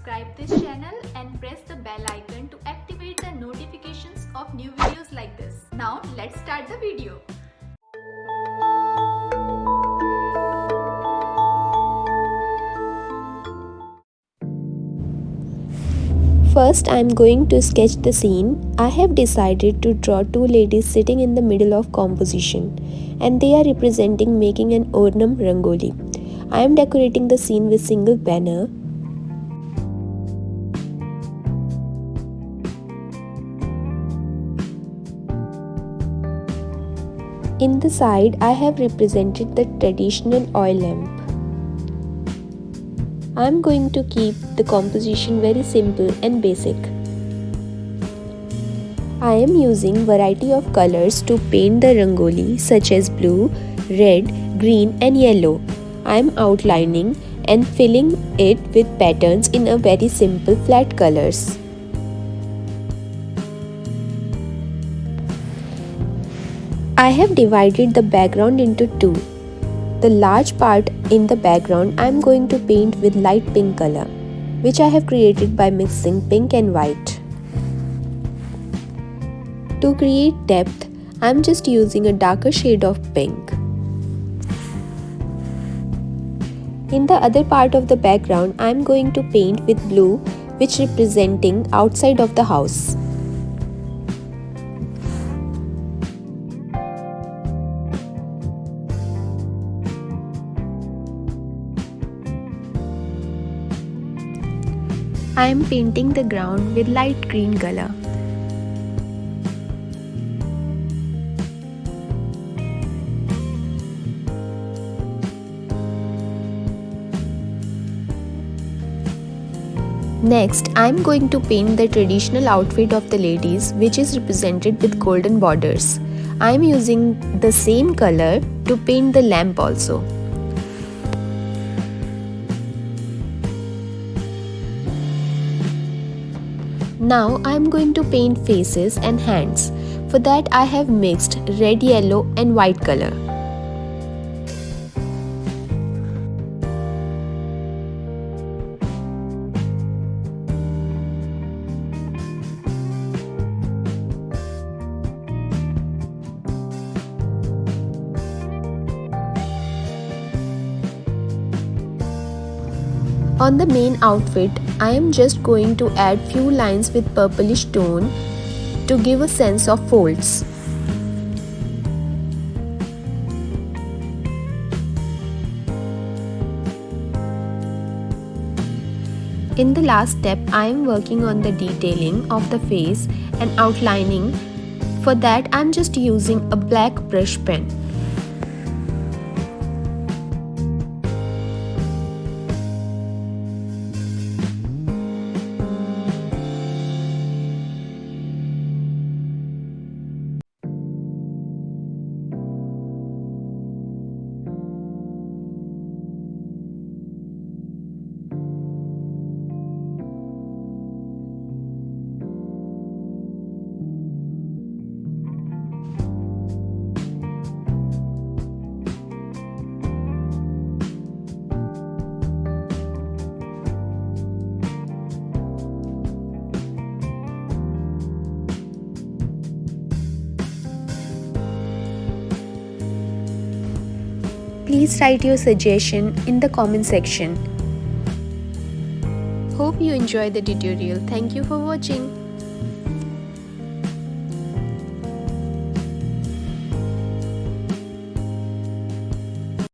subscribe this channel and press the bell icon to activate the notifications of new videos like this. Now let's start the video. First, I am going to sketch the scene. I have decided to draw two ladies sitting in the middle of composition, and they are representing making an Onam rangoli. I am decorating the scene with single banner. In the side, I have represented the traditional oil lamp. I am going to keep the composition very simple and basic. I am using variety of colors to paint the rangoli such as blue, red, green and yellow. I am outlining and filling it with patterns in a very simple flat colors. I have divided the background into two. The large part in the background I am going to paint with light pink color, which I have created by mixing pink and white. To create depth, I am just using a darker shade of pink. In the other part of the background, I am going to paint with blue, which representing outside of the house. I am painting the ground with light green color. Next, I am going to paint the traditional outfit of the ladies, which is represented with golden borders. I am using the same color to paint the lamp also. Now I am going to paint faces and hands. For that I have mixed red, yellow and white color. On the main outfit, I am just going to add few lines with purplish tone to give a sense of folds. In the last step, I am working on the detailing of the face and outlining. For that, I am just using a black brush pen. Please write your suggestion in the comment section. Hope you enjoyed the tutorial. Thank you for watching.